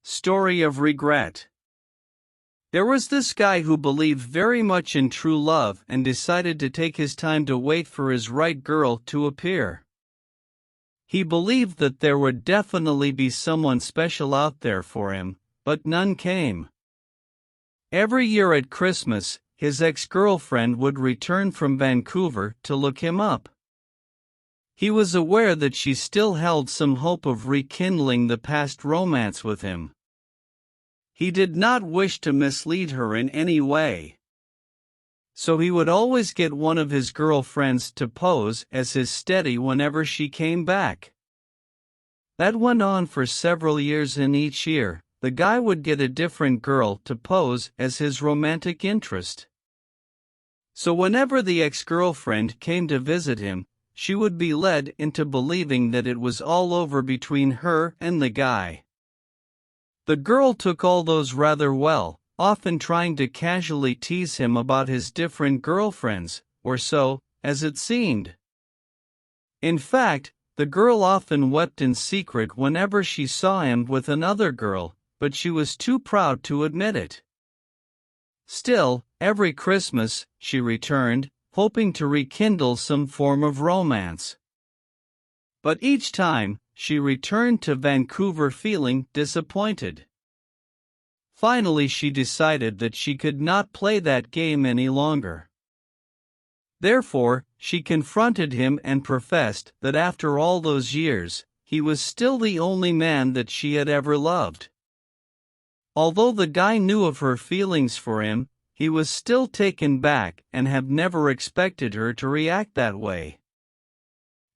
Story of regret. There was this guy who believed very much in true love and decided to take his time to wait for his right girl to appear. He believed that there would definitely be someone special out there for him, but none came. Every year at Christmas, his ex-girlfriend would return from Vancouver to look him up. He was aware that she still held some hope of rekindling the past romance with him. He did not wish to mislead her in any way. So he would always get one of his girlfriends to pose as his steady whenever she came back. That went on for several years, and each year, the guy would get a different girl to pose as his romantic interest. So whenever the ex-girlfriend came to visit him, she would be led into believing that it was all over between her and the guy. The girl took all those rather well, often trying to casually tease him about his different girlfriends, or so, as it seemed. In fact, the girl often wept in secret whenever she saw him with another girl, but she was too proud to admit it. Still, every Christmas, she returned, hoping to rekindle some form of romance. But each time, she returned to Vancouver feeling disappointed. Finally, she decided that she could not play that game any longer. Therefore, she confronted him and professed that after all those years, he was still the only man that she had ever loved. Although the guy knew of her feelings for him, he was still taken back and had never expected her to react that way.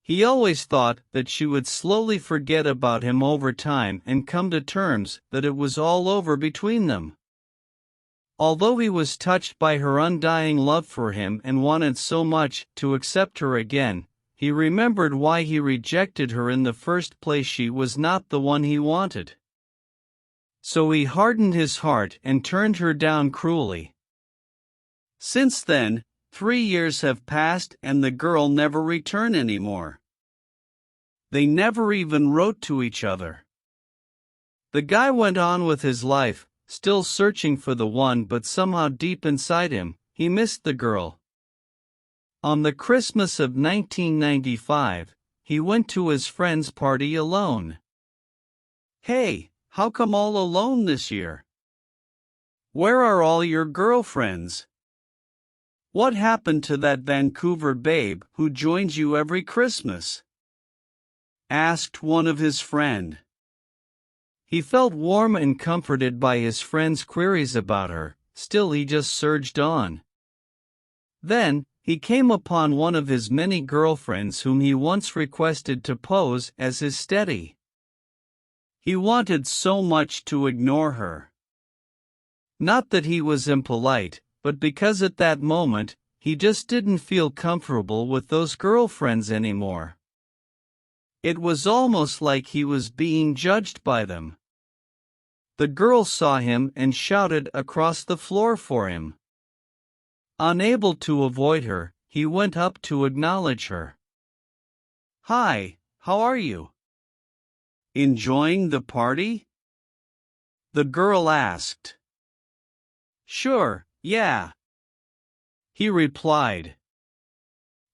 He always thought that she would slowly forget about him over time and come to terms that it was all over between them. Although he was touched by her undying love for him and wanted so much to accept her again, he remembered why he rejected her in the first place. She was not the one he wanted. So he hardened his heart and turned her down cruelly. Since then, 3 years have passed and the girl never returned anymore. They never even wrote to each other. The guy went on with his life, still searching for the one, but somehow deep inside him, he missed the girl. On the Christmas of 1995, he went to his friend's party alone. "Hey, how come all alone this year? Where are all your girlfriends? What happened to that Vancouver babe who joins you every Christmas?" asked one of his friend. He felt warm and comforted by his friend's queries about her, still he just surged on. Then, he came upon one of his many girlfriends whom he once requested to pose as his steady. He wanted so much to ignore her. Not that he was impolite, but because at that moment, he just didn't feel comfortable with those girlfriends anymore. It was almost like he was being judged by them. The girl saw him and shouted across the floor for him. Unable to avoid her, he went up to acknowledge her. "Hi, how are you? Enjoying the party?" the girl asked. "Sure, yeah," he replied.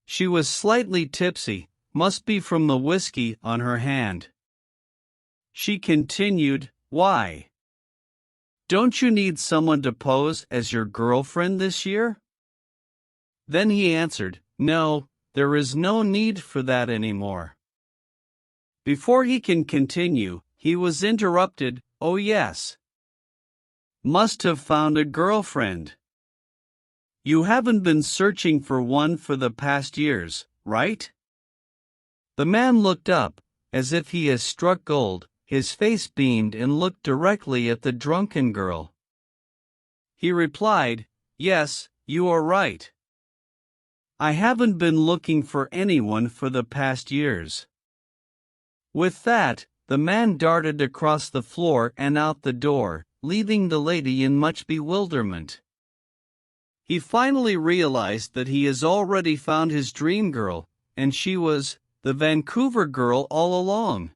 She was slightly tipsy, must be from the whiskey on her hand. She continued, "Why? Don't you need someone to pose as your girlfriend this year?" Then he answered, "No, there is no need for that anymore." Before he can continue, he was interrupted. "Oh yes. Must have found a girlfriend. You haven't been searching for one for the past years, right?" The man looked up, as if he had struck gold, his face beamed and looked directly at the drunken girl. He replied, "Yes, you are right. I haven't been looking for anyone for the past years." With that, the man darted across the floor and out the door, leaving the lady in much bewilderment. He finally realized that he has already found his dream girl, and she was the Vancouver girl all along.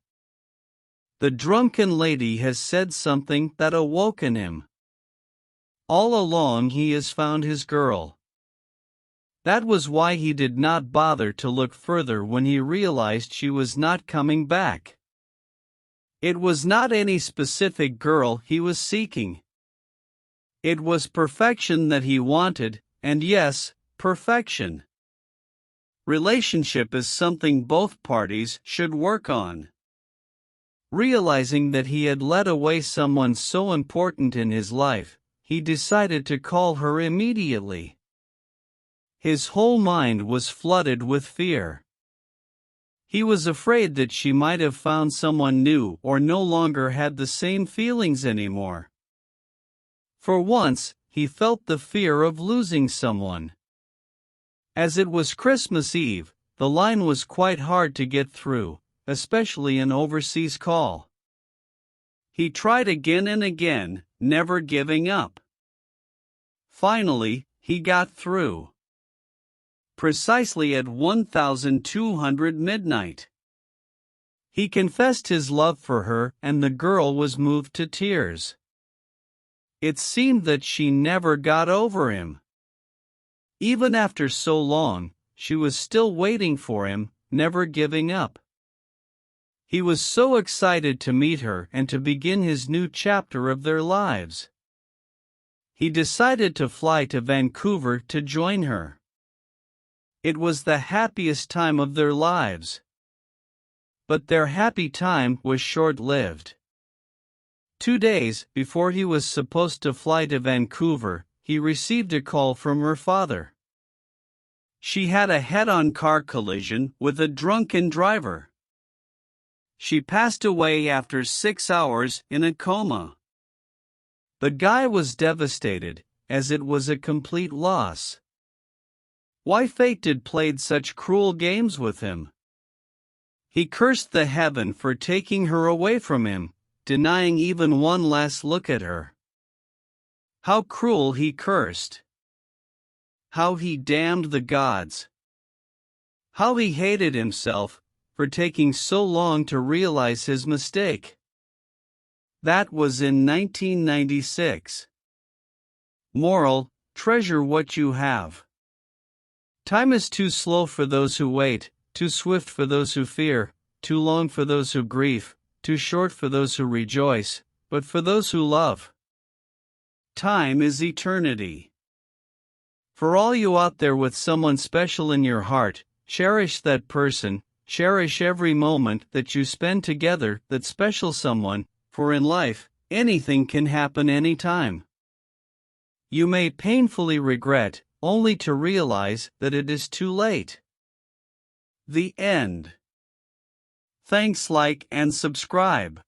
The drunken lady has said something that awoke in him. All along he has found his girl. That was why he did not bother to look further when he realized she was not coming back. It was not any specific girl he was seeking. It was perfection that he wanted, and yes, perfection. Relationship is something both parties should work on. Realizing that he had let away someone so important in his life, he decided to call her immediately. His whole mind was flooded with fear. He was afraid that she might have found someone new or no longer had the same feelings anymore. For once, he felt the fear of losing someone. As it was Christmas Eve, the line was quite hard to get through, especially an overseas call. He tried again and again, never giving up. Finally, he got through. Precisely at 1200 midnight. He confessed his love for her, and the girl was moved to tears. It seemed that she never got over him. Even after so long, she was still waiting for him, never giving up. He was so excited to meet her and to begin his new chapter of their lives. He decided to fly to Vancouver to join her. It was the happiest time of their lives. But their happy time was short-lived. 2 days before he was supposed to fly to Vancouver, he received a call from her father. She had a head-on car collision with a drunken driver. She passed away after 6 hours in a coma. The guy was devastated, as it was a complete loss. Why fate had played such cruel games with him? He cursed the heaven for taking her away from him, denying even one last look at her. How cruel he cursed. How he damned the gods. How he hated himself for taking so long to realize his mistake. That was in 1996. Moral: treasure what you have. Time is too slow for those who wait, too swift for those who fear, too long for those who grieve, too short for those who rejoice, but for those who love. Time is eternity. For all you out there with someone special in your heart, cherish that person, cherish every moment that you spend together, that special someone, for in life, anything can happen anytime. You may painfully regret, only to realize that it is too late. The end. Thanks, like and subscribe.